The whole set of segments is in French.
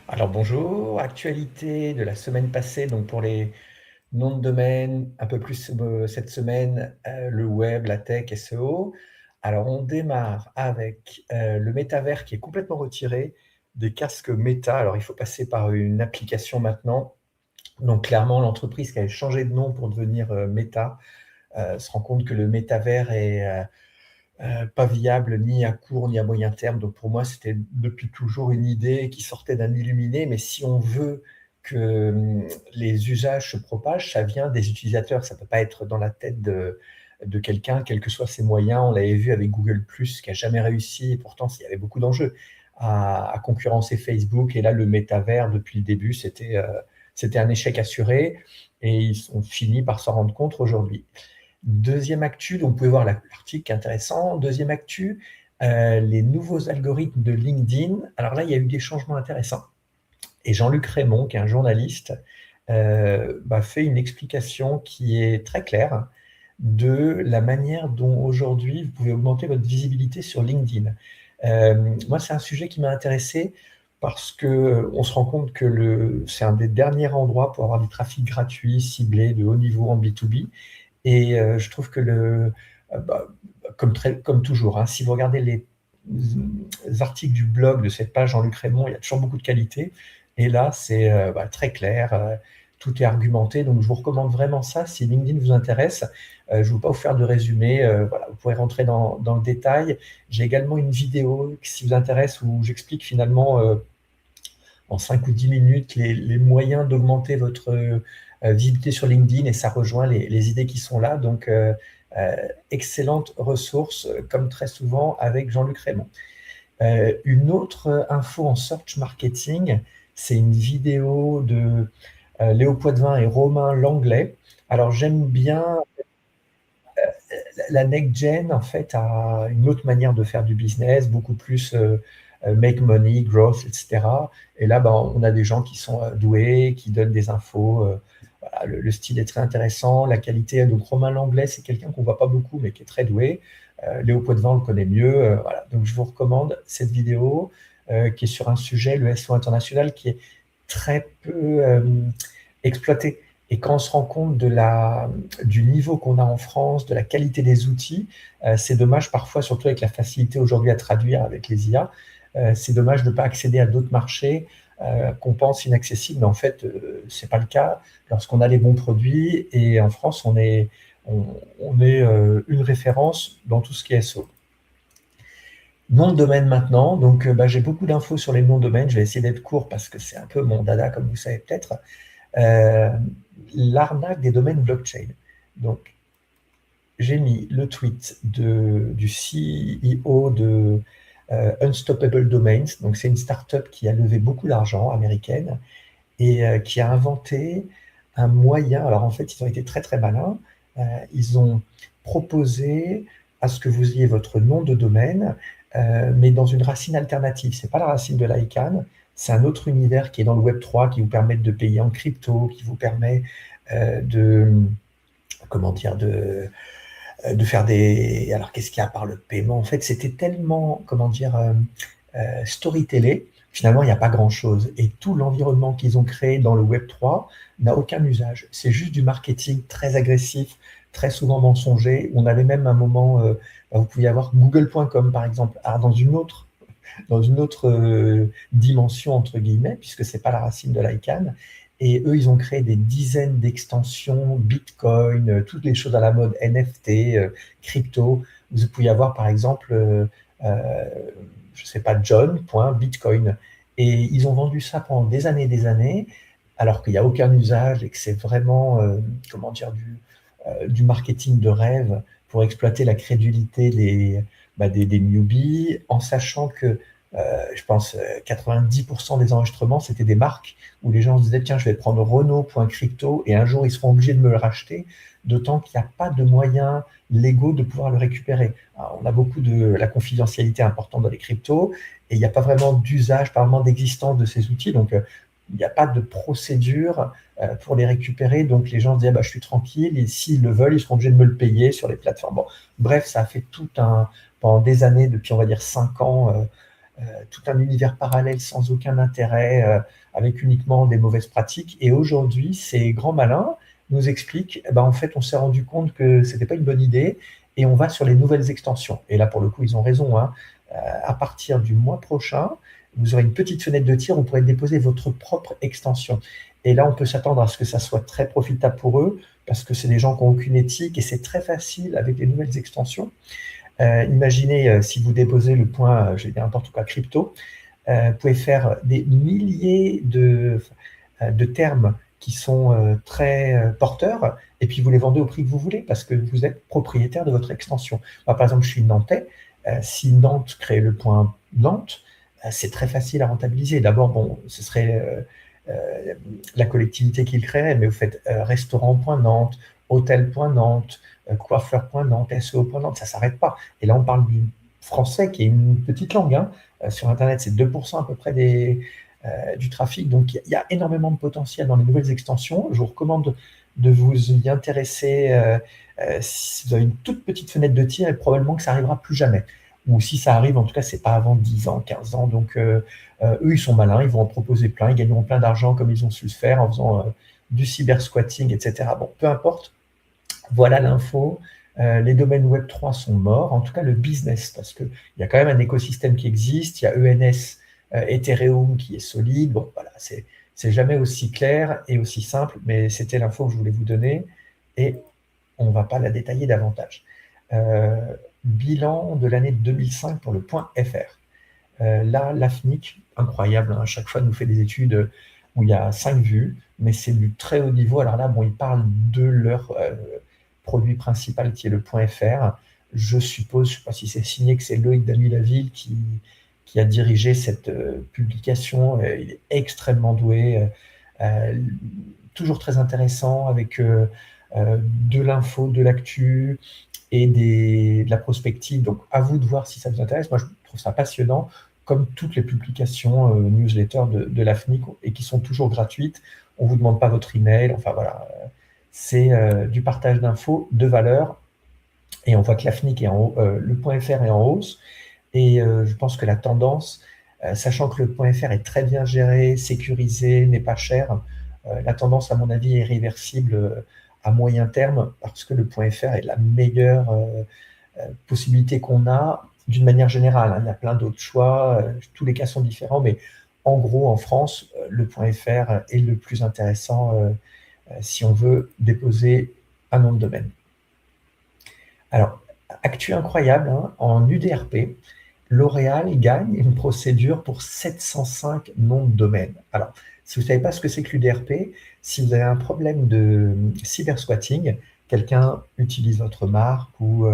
Alors bonjour, actualité de la semaine passée, donc pour les noms de domaine, un peu plus cette semaine, le web, la tech, SEO. Alors on démarre avec le métavers qui est complètement retiré des casques Meta. Alors il faut passer par une application maintenant. Donc clairement, l'entreprise qui avait changé de nom pour devenir Meta se rend compte que le métavers est pas viable ni à court ni à moyen terme. Donc pour moi, c'était depuis toujours une idée qui sortait d'un illuminé. Mais si on veut que les usages se propagent, ça vient des utilisateurs. Ça ne peut pas être dans la tête de quelqu'un, quels que soient ses moyens. On l'avait vu avec Google+, qui n'a jamais réussi, et pourtant il y avait beaucoup d'enjeux, à concurrencer Facebook. Et là, le métavers, depuis le début, c'était un échec assuré. Et ils ont fini par s'en rendre compte aujourd'hui. Deuxième actu, donc vous pouvez voir l'article intéressant. Deuxième actu, les nouveaux algorithmes de LinkedIn. Alors là, il y a eu des changements intéressants. Et Jean-Luc Rémond, qui est un journaliste, fait une explication qui est très claire de la manière dont aujourd'hui vous pouvez augmenter votre visibilité sur LinkedIn. Moi, c'est un sujet qui m'a intéressé parce que on se rend compte que c'est un des derniers endroits pour avoir du trafic gratuit, ciblé, de haut niveau en B2B. Et je trouve que comme toujours, hein, si vous regardez les articles du blog de cette page Jean-Luc Rémond, il y a toujours beaucoup de qualité. Et là, c'est très clair, tout est argumenté. Donc, je vous recommande vraiment ça si LinkedIn vous intéresse. Je ne vais pas vous faire de résumé. Voilà, vous pourrez rentrer dans le détail. J'ai également une vidéo, si vous intéresse, où j'explique finalement en 5 ou 10 minutes les moyens d'augmenter votre visibilité sur LinkedIn, et ça rejoint les idées qui sont là. Donc, excellente ressource, comme très souvent avec Jean-Luc Rémond. Une autre info en search marketing, c'est une vidéo de Léo Poitvin et Romain Langlais. Alors, j'aime bien la next gen, en fait, a une autre manière de faire du business, beaucoup plus make money, growth, etc. Et là, on a des gens qui sont doués, qui donnent des infos. Voilà, le style est très intéressant, la qualité. Donc, Romain Langlais, c'est quelqu'un qu'on voit pas beaucoup, mais qui est très doué. Léo Poitvin, on le connaît mieux. Voilà. Donc, je vous recommande cette vidéo qui est sur un sujet, le SEO international, qui est très peu exploité. Et quand on se rend compte du niveau qu'on a en France, de la qualité des outils, c'est dommage parfois, surtout avec la facilité aujourd'hui à traduire avec les IA, c'est dommage de ne pas accéder à d'autres marchés qu'on pense inaccessibles, mais en fait, ce n'est pas le cas lorsqu'on a les bons produits. Et en France, on est une référence dans tout ce qui est SEO. Nom de domaine maintenant, donc j'ai beaucoup d'infos sur les noms de domaine. Je vais essayer d'être court parce que c'est un peu mon dada, comme vous savez peut-être. Euh, L'arnaque des domaines blockchain. Donc, j'ai mis le tweet du CEO de Unstoppable Domains. Donc, c'est une startup qui a levé beaucoup d'argent américaine et qui a inventé un moyen. Alors, en fait, ils ont été très, très malins. Ils ont proposé à ce que vous ayez votre nom de domaine, mais dans une racine alternative. Ce n'est pas la racine de l'ICANN, c'est un autre univers qui est dans le Web3, qui vous permet de payer en crypto, qui vous permet de, comment dire, de faire des... Alors, qu'est-ce qu'il y a par le paiement? En fait, c'était tellement, comment dire, storytellé. Finalement, il n'y a pas grand-chose. Et tout l'environnement qu'ils ont créé dans le Web3 n'a aucun usage. C'est juste du marketing très agressif, très souvent mensonger. On avait même un moment, vous pouviez avoir google.com, par exemple. Alors, dans une autre dimension, entre guillemets, puisque ce n'est pas la racine de l'ICANN. Et eux, ils ont créé des dizaines d'extensions, Bitcoin, toutes les choses à la mode, NFT, crypto. Vous pouvez avoir, par exemple, je ne sais pas, John.Bitcoin. Et ils ont vendu ça pendant des années, alors qu'il n'y a aucun usage et que c'est vraiment, comment dire, du marketing de rêve pour exploiter la crédulité des newbies, en sachant que je pense 90% des enregistrements, c'était des marques où les gens se disaient, tiens, je vais prendre Renault.crypto et un jour, ils seront obligés de me le racheter, d'autant qu'il n'y a pas de moyens légaux de pouvoir le récupérer. Alors, on a beaucoup de la confidentialité importante dans les cryptos et il n'y a pas vraiment d'usage, pas vraiment d'existence de ces outils. Donc, il n'y a pas de procédure pour les récupérer. Donc, les gens se disaient, je suis tranquille et s'ils le veulent, ils seront obligés de me le payer sur les plateformes. Bon, bref, ça a fait pendant des années, depuis on va dire 5 ans, tout un univers parallèle sans aucun intérêt, avec uniquement des mauvaises pratiques. Et aujourd'hui, ces grands malins nous expliquent, eh ben, en fait, on s'est rendu compte que c'était pas une bonne idée et on va sur les nouvelles extensions. Et là, pour le coup, ils ont raison, hein. À partir du mois prochain, vous aurez une petite fenêtre de tir, vous pourrez déposer votre propre extension. Et là, on peut s'attendre à ce que ça soit très profitable pour eux, parce que c'est des gens qui n'ont aucune éthique et c'est très facile avec les nouvelles extensions. Imaginez si vous déposez le point, je vais dire n'importe quoi, crypto, vous pouvez faire des milliers de termes qui sont très porteurs, et puis vous les vendez au prix que vous voulez, parce que vous êtes propriétaire de votre extension. Moi, par exemple, je suis nantais. Si Nantes crée le point Nantes, c'est très facile à rentabiliser. D'abord, bon, ce serait la collectivité qui le créerait, mais vous faites restaurant.nantes, hôtel.nantes, coiffeur.nantes, SEO.nantes, ça ne s'arrête pas. Et là, on parle du français qui est une petite langue, hein. Sur Internet, c'est 2% à peu près du trafic. Donc, il y a énormément de potentiel dans les nouvelles extensions. Je vous recommande de vous y intéresser. Si vous avez une toute petite fenêtre de tir, et probablement que ça arrivera plus jamais. Ou si ça arrive, en tout cas, c'est pas avant 10 ans, 15 ans. Donc, eux, ils sont malins, ils vont en proposer plein, ils gagneront plein d'argent comme ils ont su le faire en faisant du cyber-squatting, etc. Bon, peu importe. Voilà l'info. Les domaines Web3 sont morts, en tout cas le business, parce qu'il y a quand même un écosystème qui existe, il y a ENS, Ethereum qui est solide. Bon, voilà, c'est jamais aussi clair et aussi simple, mais c'était l'info que je voulais vous donner et on ne va pas la détailler davantage. Bilan de l'année 2005 pour le point .fr. Là, l'AFNIC, incroyable, hein, à chaque fois nous fait des études où il y a 5 vues, mais c'est du très haut niveau. Alors là, bon, ils parlent de leur produit principal qui est le point .fr. Je suppose, je ne sais pas si c'est signé, que c'est Loïc Damilaville qui a dirigé cette publication. Il est extrêmement doué, toujours très intéressant, avec de l'info, de l'actu et de la prospective. Donc, à vous de voir si ça vous intéresse. Moi, je trouve ça passionnant, comme toutes les publications newsletters de l'AFNIC, et qui sont toujours gratuites. On ne vous demande pas votre email. Enfin, voilà. C'est du partage d'infos, de valeur. Et on voit que l'AFNIC est en haut, le point .fr est en hausse. Et je pense que la tendance, sachant que le point .fr est très bien géré, sécurisé, n'est pas cher, la tendance, à mon avis, est réversible à moyen terme, parce que le point .fr est la meilleure possibilité qu'on a d'une manière générale, hein. Il y a plein d'autres choix, tous les cas sont différents, mais en gros, en France, le point .fr est le plus intéressant si on veut déposer un nom de domaine. Alors, actu incroyable, hein, en UDRP, L'Oréal gagne une procédure pour 705 noms de domaine. Alors, si vous ne savez pas ce que c'est que l'UDRP, si vous avez un problème de cybersquatting, quelqu'un utilise votre marque ou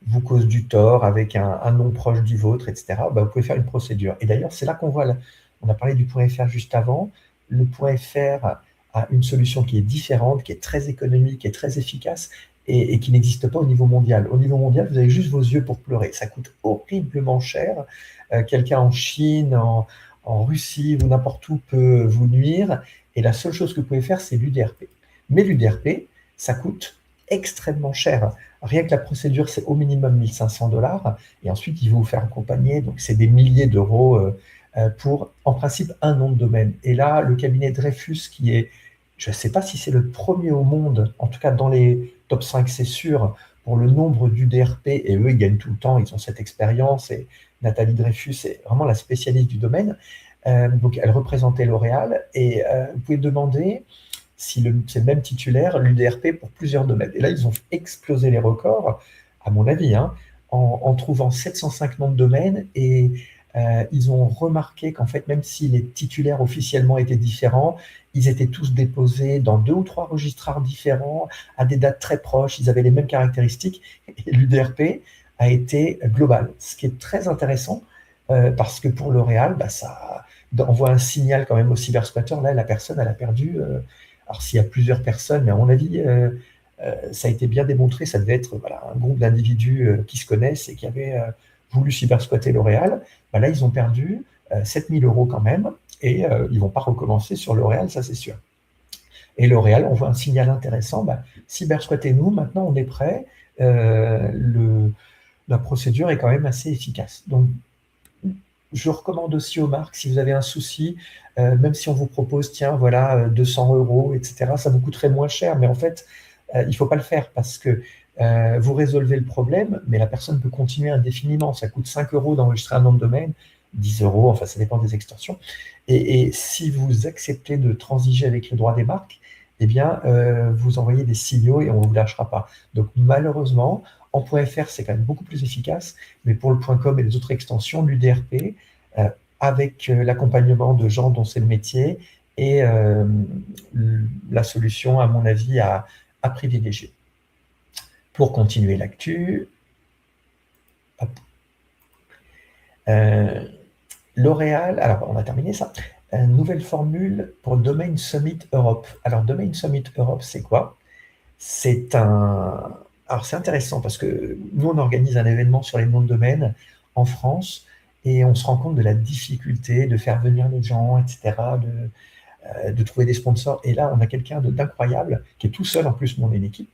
vous cause du tort avec un nom proche du vôtre, etc., bah, vous pouvez faire une procédure. Et d'ailleurs, c'est là qu'on voit, on a parlé du point .fr juste avant, le point .fr a une solution qui est différente, qui est très économique, qui est très efficace, et qui n'existe pas au niveau mondial. Au niveau mondial, vous avez juste vos yeux pour pleurer. Ça coûte horriblement cher. Quelqu'un en Chine, en Russie ou n'importe où peut vous nuire. Et la seule chose que vous pouvez faire, c'est l'UDRP. Mais l'UDRP, ça coûte extrêmement cher. Rien que la procédure, c'est au minimum 1 500 $. Et ensuite, il va vous faire accompagner. Donc, c'est des milliers d'euros pour, en principe, un nom de domaine. Et là, le cabinet Dreyfus, qui est, je ne sais pas si c'est le premier au monde, en tout cas dans les top 5, c'est sûr, pour le nombre d'UDRP, et eux, ils gagnent tout le temps, ils ont cette expérience, et Nathalie Dreyfus est vraiment la spécialiste du domaine. Donc, elle représentait L'Oréal, et vous pouvez demander si c'est le même titulaire, l'UDRP pour plusieurs domaines. Et là, ils ont explosé les records, à mon avis, hein, en trouvant 705 noms de domaine, et ils ont remarqué qu'en fait, même si les titulaires officiellement étaient différents, ils étaient tous déposés dans 2 ou 3 registrars différents, à des dates très proches, ils avaient les mêmes caractéristiques, et l'UDRP a été global, ce qui est très intéressant, parce que pour L'Oréal, bah, ça envoie un signal quand même aux cybersquatteurs. Là, la personne, elle a perdu, alors s'il y a plusieurs personnes, mais à mon avis, ça a été bien démontré, ça devait être voilà, un groupe d'individus qui se connaissent et qui avaient voulu cybersquatter L'Oréal. Bah, là, ils ont perdu 7 000 € quand même, et ils ne vont pas recommencer sur L'Oréal, ça c'est sûr. Et L'Oréal, on voit un signal intéressant, bah, cybersquattez-nous, maintenant on est prêt, la procédure est quand même assez efficace. Donc, je recommande aussi aux marques, si vous avez un souci, même si on vous propose, tiens, voilà, 200 euros, etc., ça vous coûterait moins cher, mais en fait, il ne faut pas le faire parce que vous résolvez le problème, mais la personne peut continuer indéfiniment. Ça coûte 5 euros d'enregistrer un nom de domaine, 10 euros, enfin, ça dépend des extensions. Et si vous acceptez de transiger avec le droit des marques, eh bien, vous envoyez des signaux et on ne vous lâchera pas. Donc, malheureusement, en .fr, c'est quand même beaucoup plus efficace, mais pour le .com et les autres extensions, l'UDRP, avec l'accompagnement de gens dont c'est le métier, est la solution, à mon avis, à privilégier. Pour continuer l'actu, L'Oréal, alors on va terminer ça. Nouvelle formule pour Domain Summit Europe. Alors Domain Summit Europe, c'est quoi? Alors c'est intéressant parce que nous on organise un événement sur les noms de domaine en France et on se rend compte de la difficulté de faire venir les gens, etc., de trouver des sponsors. Et là on a quelqu'un d'incroyable qui est tout seul en plus, mon équipe,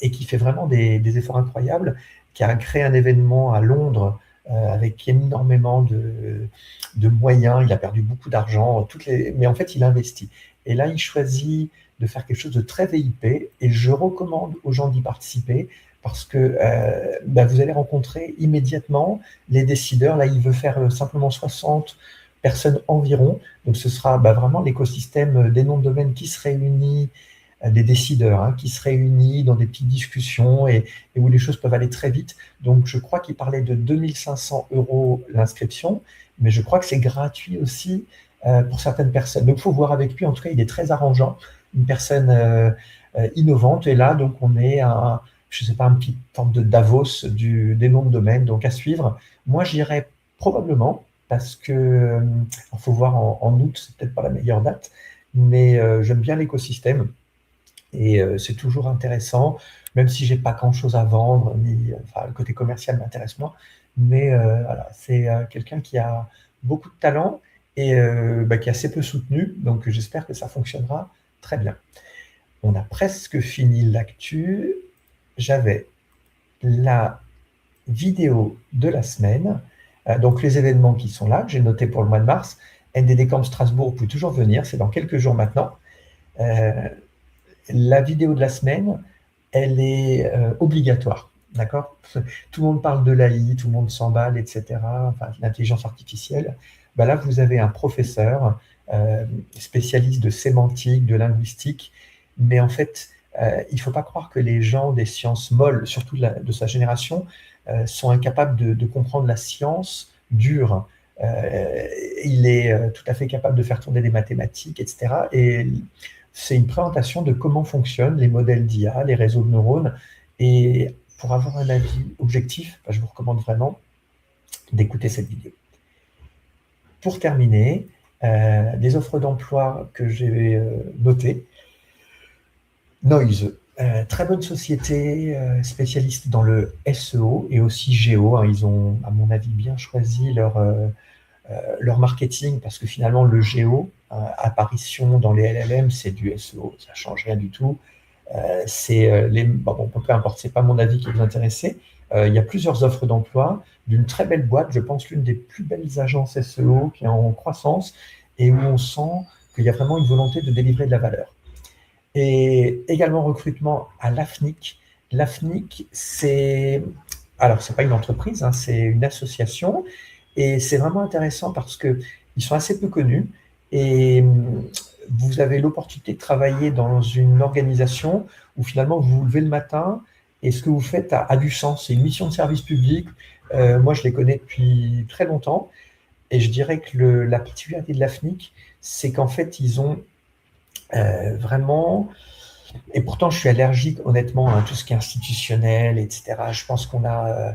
et qui fait vraiment des efforts incroyables, qui a créé un événement à Londres avec énormément de moyens. Il a perdu beaucoup d'argent, mais en fait, il investit. Et là, il choisit de faire quelque chose de très VIP et je recommande aux gens d'y participer parce que vous allez rencontrer immédiatement les décideurs. Là, il veut faire simplement 60 personnes environ. Donc, ce sera vraiment l'écosystème des noms de domaine qui se réunit, des décideurs qui se réunissent dans des petites discussions et où les choses peuvent aller très vite. Donc, je crois qu'il parlait de 2500 euros l'inscription, mais je crois que c'est gratuit aussi pour certaines personnes. Donc, il faut voir avec lui. En tout cas, il est très arrangeant, une personne innovante. Et là, donc, on est à, je sais pas, un petit forme de Davos des noms de domaine, donc à suivre. Moi, j'irai probablement parce que, il faut voir en août, c'est peut-être pas la meilleure date, mais j'aime bien l'écosystème. Et c'est toujours intéressant, même si j'ai pas grand-chose à vendre, le côté commercial m'intéresse moins. Mais voilà, c'est quelqu'un qui a beaucoup de talent et qui est assez peu soutenu. Donc j'espère que ça fonctionnera très bien. On a presque fini l'actu. J'avais la vidéo de la semaine, donc les événements qui sont là, que j'ai noté pour le mois de mars. NDD Camp Strasbourg, vous pouvez toujours venir, c'est dans quelques jours maintenant. La vidéo de la semaine, elle est obligatoire, d'accord? Tout le monde parle de l'AI, tout le monde s'emballe, etc., enfin, l'intelligence artificielle. Là, vous avez un professeur spécialiste de sémantique, de linguistique, mais en fait, il ne faut pas croire que les gens des sciences molles, surtout de sa génération, sont incapables de comprendre la science dure. Il est tout à fait capable de faire tourner des mathématiques, etc., et c'est une présentation de comment fonctionnent les modèles d'IA, les réseaux de neurones. Et pour avoir un avis objectif, je vous recommande vraiment d'écouter cette vidéo. Pour terminer, des offres d'emploi que j'ai notées. Noise, très bonne société, spécialiste dans le SEO et aussi GEO. Ils ont, à mon avis, bien choisi leur marketing parce que finalement, le GEO, apparition dans les LLM, c'est du SEO, ça ne change rien du tout. Peu importe, ce n'est pas mon avis qui vous intéresse. Il y a plusieurs offres d'emploi d'une très belle boîte, je pense l'une des plus belles agences SEO qui est en croissance et où on sent qu'il y a vraiment une volonté de délivrer de la valeur. Et également recrutement à l'AFNIC. L'AFNIC, c'est pas une entreprise, c'est une association et c'est vraiment intéressant parce qu'ils sont assez peu connus et vous avez l'opportunité de travailler dans une organisation où finalement vous vous levez le matin et ce que vous faites a du sens. C'est une mission de service public. Moi, je les connais depuis très longtemps et je dirais que la particularité de l'AFNIC, c'est qu'en fait, ils ont vraiment, et pourtant je suis allergique honnêtement à tout ce qui est institutionnel, etc. Je pense qu'on a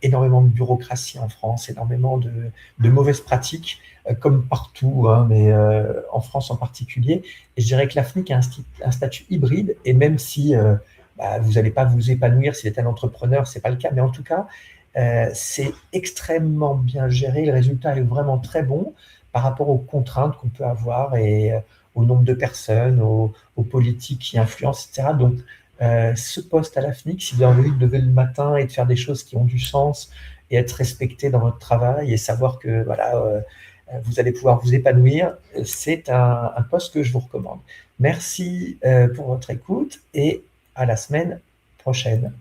énormément de bureaucratie en France, énormément de mauvaises pratiques, comme partout, mais en France en particulier. Et je dirais que l'AFNIC a un statut hybride, et même si vous n'allez pas vous épanouir si vous êtes un entrepreneur, ce n'est pas le cas, mais en tout cas, c'est extrêmement bien géré. Le résultat est vraiment très bon par rapport aux contraintes qu'on peut avoir et au nombre de personnes, aux politiques qui influencent, etc. Donc, ce poste à l'AFNIC, si vous avez envie de lever le matin et de faire des choses qui ont du sens et être respecté dans votre travail et savoir que voilà, vous allez pouvoir vous épanouir, c'est un poste que je vous recommande. Merci pour votre écoute et à la semaine prochaine.